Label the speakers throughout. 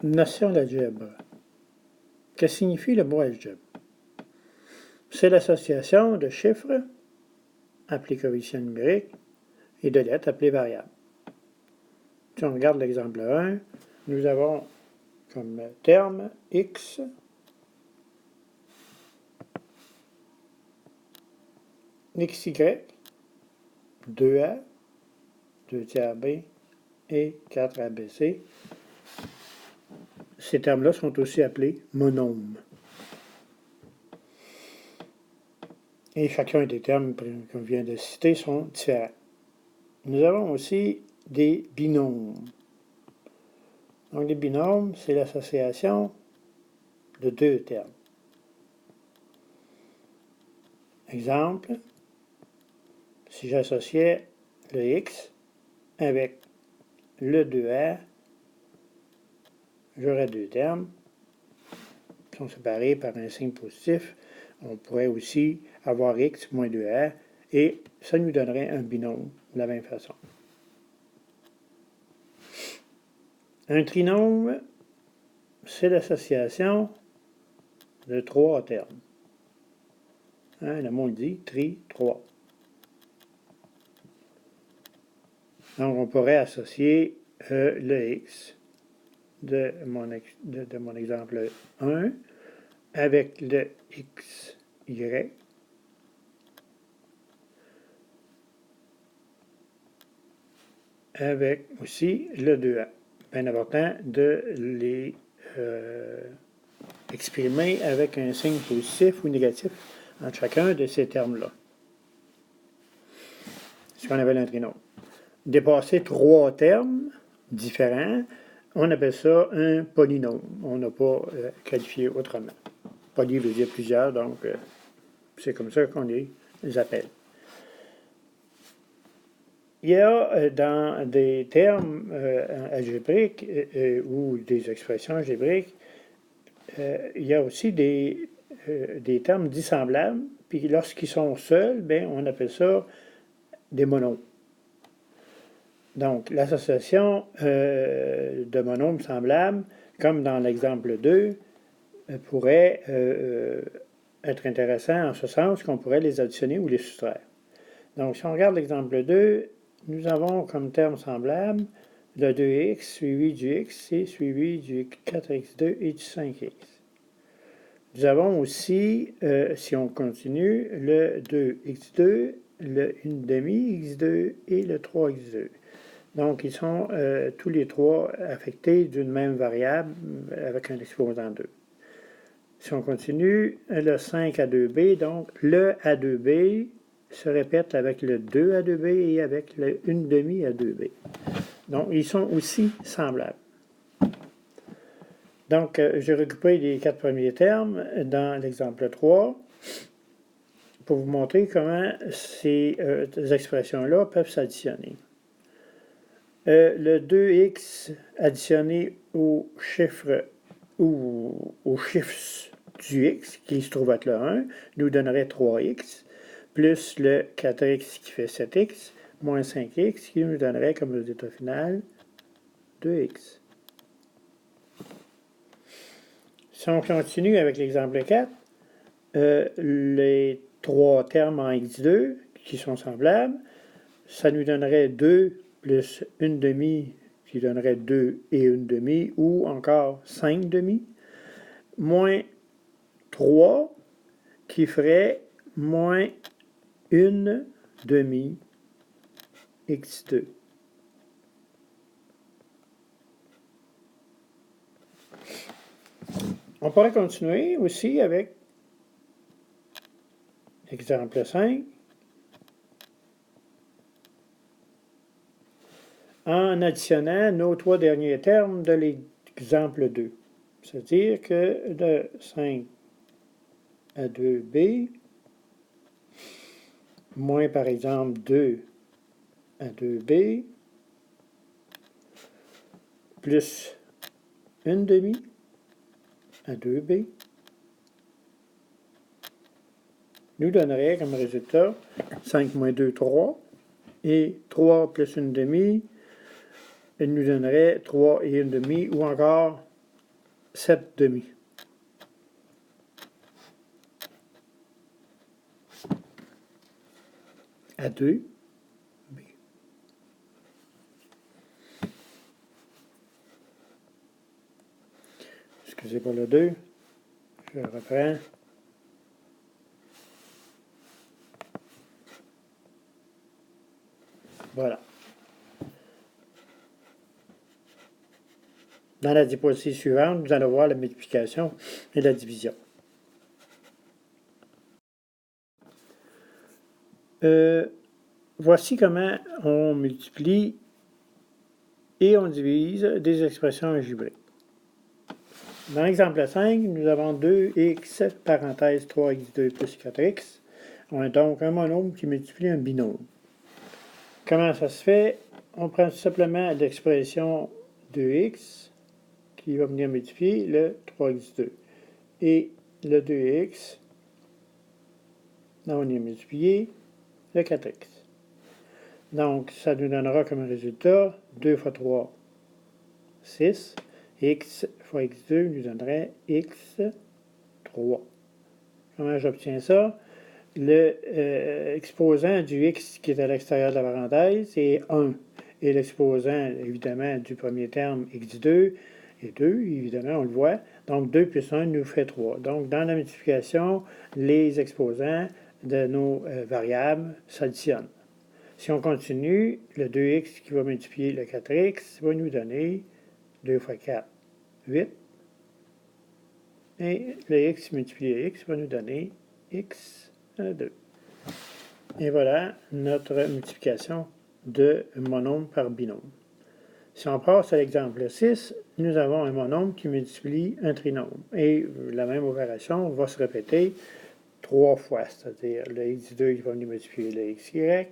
Speaker 1: Notion d'algèbre. Que signifie le mot algèbre? C'est l'association de chiffres, appelés coefficients numériques, et de lettres, appelées variables. Si on regarde l'exemple 1, nous avons comme terme x xy, 2a, 2 tiers b et 4abc. Ces termes-là sont aussi appelés monômes. Et chacun des termes qu'on vient de citer sont différents. Nous avons aussi des binômes. Donc les binômes, c'est l'association de deux termes. Exemple, si j'associais le x avec le 2a, j'aurais deux termes qui sont séparés par un signe positif. On pourrait aussi avoir x moins 2a et ça nous donnerait un binôme de la même façon. Un trinôme, c'est l'association de trois termes. Le mot dit tri, 3. Donc on pourrait associer le x de mon exemple 1 avec le xy avec aussi le 2a. Bien important de les exprimer avec un signe positif ou négatif entre chacun de ces termes-là. Ce qu'on appelle un trinôme. Dépasser trois termes différents, on appelle ça un polynôme. On n'a pas qualifié autrement. Poly veut dire plusieurs, donc c'est comme ça qu'on les appelle. Il y a dans des termes algébriques ou des expressions algébriques, il y a aussi des termes dissemblables, puis lorsqu'ils sont seuls, bien, on appelle ça des monômes. Donc, l'association de monômes semblables, comme dans l'exemple 2, pourrait être intéressant en ce sens qu'on pourrait les additionner ou les soustraire. Donc, si on regarde l'exemple 2, nous avons comme terme semblable le 2x suivi du x et suivi du 4x2 et du 5x. Nous avons aussi, si on continue, le 2x2, le 1/2x2 et le 3x2. Donc, ils sont tous les trois affectés d'une même variable avec un exposant 2. Si on continue, le 5a2b, donc le a2b se répète avec le 2a2b et avec le 1/2a2b. Donc, ils sont aussi semblables. Donc, j'ai recoupé les quatre premiers termes dans l'exemple 3 pour vous montrer comment ces expressions-là peuvent s'additionner. Le 2x additionné au chiffre ou aux chiffres du x, qui se trouve être le 1, nous donnerait 3x, plus le 4x qui fait 7x, moins 5x, qui nous donnerait comme résultat final 2x. Si on continue avec l'exemple 4, les trois termes en x2 qui sont semblables, ça nous donnerait 2 plus 1/2 qui donnerait 2 et 1/2 ou encore 5/2, moins 3 qui ferait moins 1/2 x2. On pourrait continuer aussi avec l'exemple 5. En additionnant nos trois derniers termes de l'exemple 2. C'est-à-dire que le 5a2b moins par exemple 2a2b plus 1/2 à 2b nous donnerait comme résultat 5 moins 2, 3, et 3 plus 1/2, elle nous donnerait 3 et 1/2, ou encore 7 demi. À 2, B. Excusez pour le 2, je reprends. Voilà. Dans la diapositive suivante, vous allez voir la multiplication et la division. Voici comment on multiplie et on divise des expressions algébriques. Dans l'exemple 5, nous avons 2x, parenthèse 3x2 plus 4x. On a donc un monôme qui multiplie un binôme. Comment ça se fait? On prend tout simplement l'expression 2x qui va venir multiplier le 3x2. Et le 2x, là on est multiplié le 4x. Donc, ça nous donnera comme résultat 2 fois 3, 6. X fois x2 nous donnerait x3. Comment j'obtiens ça? Le exposant du x qui est à l'extérieur de la parenthèse est 1. Et l'exposant, évidemment, du premier terme x2 est 2, évidemment, on le voit. Donc, 2 plus 1 nous fait 3. Donc, dans la multiplication, les exposants de nos variables s'additionnent. Si on continue, le 2x qui va multiplier le 4x va nous donner 2 fois 4, 8. Et le x multiplié x va nous donner x2. Et voilà notre multiplication de monôme par binôme. Si on passe à l'exemple 6, nous avons un monôme qui multiplie un trinôme. Et la même opération va se répéter 3 fois, c'est-à-dire le x2 qui va venir multiplier le xy,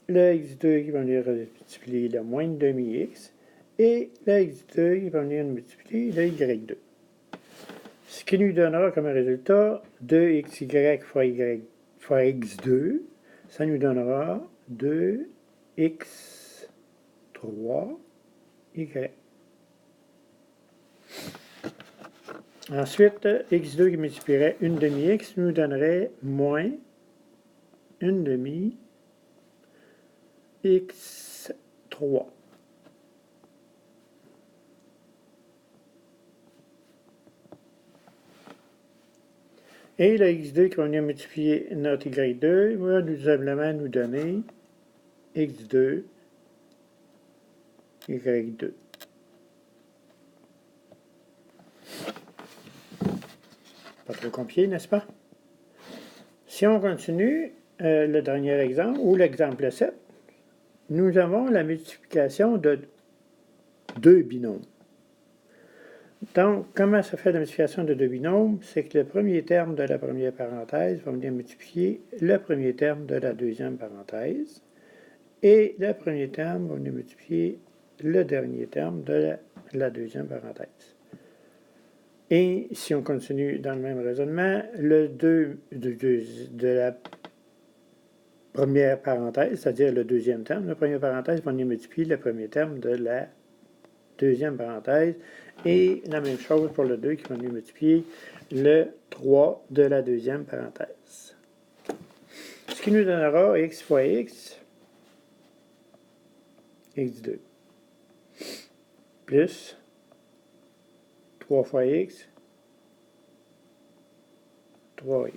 Speaker 1: le x2 qui va venir multiplier le moins de demi-x, et le x2 qui va venir multiplier le y2. Ce qui nous donnera comme résultat 2xy fois y fois x2, ça nous donnera 2x3y. Ensuite, x2 qui multiplierait une demi-x nous donnerait moins une demi x3. Et le x2 qui va venir multiplier notre y2 va tout simplement nous donner x2, y2. Pas trop compliqué, n'est-ce pas? Si on continue, le dernier exemple, ou l'exemple 7, nous avons la multiplication de deux binômes. Donc, comment se fait la multiplication de deux binômes? C'est que le premier terme de la première parenthèse va venir multiplier le premier terme de la deuxième parenthèse, et le premier terme va venir multiplier le dernier terme de la deuxième parenthèse. Et si on continue dans le même raisonnement, le 2 de la première parenthèse, c'est-à-dire le deuxième terme, la première parenthèse va venir multiplier le premier terme de la deuxième parenthèse, et la même chose pour le 2 qui va venir multiplier le 3 de la deuxième parenthèse. Ce qui nous donnera x fois x, x2, plus 3 fois x, 3x.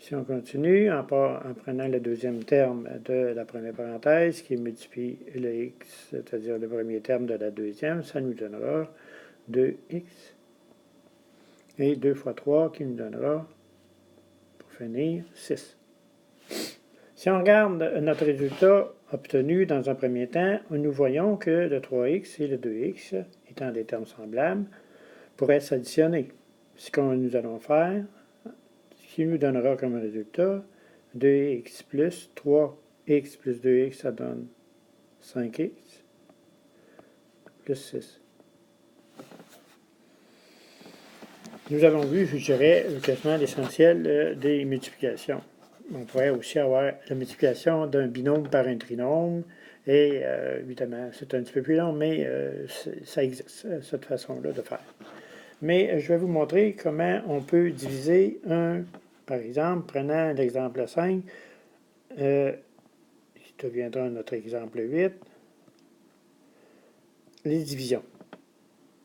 Speaker 1: Si on continue, en prenant le deuxième terme de la première parenthèse qui multiplie le x, c'est-à-dire le premier terme de la deuxième, ça nous donnera 2x. Et 2 fois 3 qui nous donnera, pour finir, 6. Si on regarde notre résultat obtenu dans un premier temps, nous voyons que le 3x et le 2x, étant des termes semblables, pourraient s'additionner. Ce que nous allons faire, ce qui nous donnera comme résultat 2x plus 3x plus 2x, ça donne 5x plus 6. Nous avons vu, je dirais, quasiment l'essentiel des multiplications. On pourrait aussi avoir la multiplication d'un binôme par un trinôme Et évidemment, c'est un petit peu plus long, mais ça existe, cette façon-là de faire. Mais je vais vous montrer comment on peut diviser par exemple, prenant l'exemple 5, qui deviendra notre exemple 8, les divisions.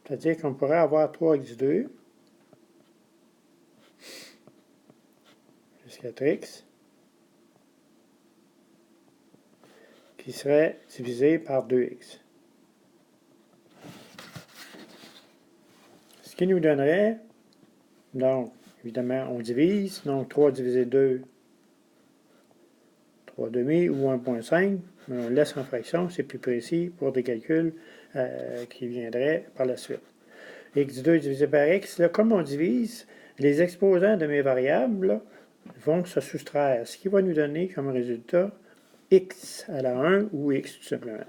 Speaker 1: C'est-à-dire qu'on pourrait avoir 3x2 plus 4x qui serait divisé par 2x. Ce qui nous donnerait, donc, évidemment, on divise, donc 3 divisé 2, 3 demi ou 1,5, mais on laisse en fraction, c'est plus précis pour des calculs qui viendraient par la suite. x2 divisé par x, là, comme on divise, les exposants de mes variables là, vont se soustraire, ce qui va nous donner comme résultat x à la 1 ou x tout simplement.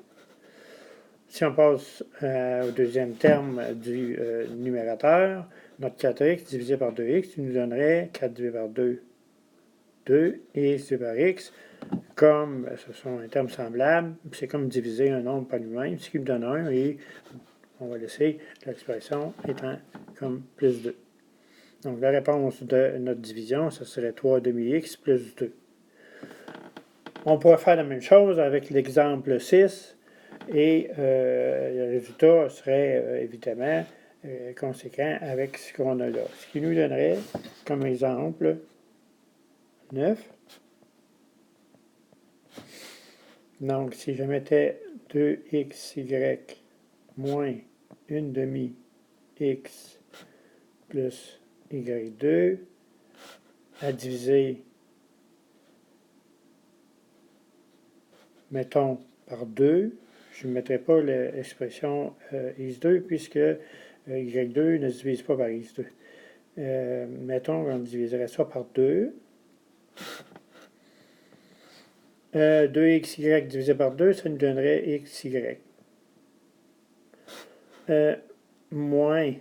Speaker 1: Si on passe au deuxième terme du numérateur, notre 4x divisé par 2x nous donnerait 4 divisé par 2, 2, et x divisé par x, comme ce sont un terme semblable, c'est comme diviser un nombre par lui-même, ce qui nous donne 1, et on va laisser l'expression étant comme plus 2. Donc la réponse de notre division, ce serait 3 demi-x plus 2. On pourrait faire la même chose avec l'exemple 6, et le résultat serait évidemment conséquent avec ce qu'on a là. Ce qui nous donnerait comme exemple 9. Donc si je mettais 2xy moins 1 demi x plus y2 à diviser, mettons, par 2, je ne mettrai pas l'expression x2 puisque y2 ne se divise pas par x2. Mettons qu'on diviserait ça par 2. 2xy divisé par 2, ça nous donnerait xy. Moins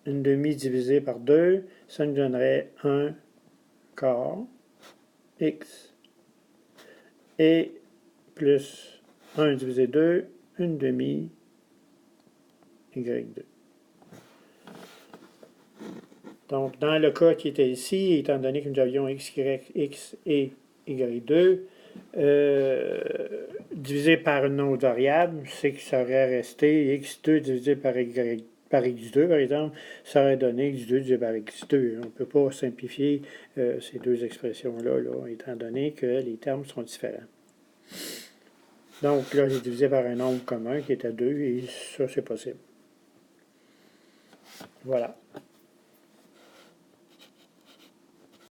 Speaker 1: 1 demi divisé par 2, ça nous donnerait 1 quart x. Et plus 1 divisé 2, 1 demi y2. Donc, dans le cas qui était ici, étant donné que nous avions x, et y2, divisé par une autre variable, c'est que ça aurait resté x2 divisé par x2, par exemple, ça aurait donné x2 divisé par x2. On ne peut pas simplifier ces deux expressions-là, étant donné que les termes sont différents. Donc là, j'ai divisé par un nombre commun qui était 2, et ça, c'est possible. Voilà.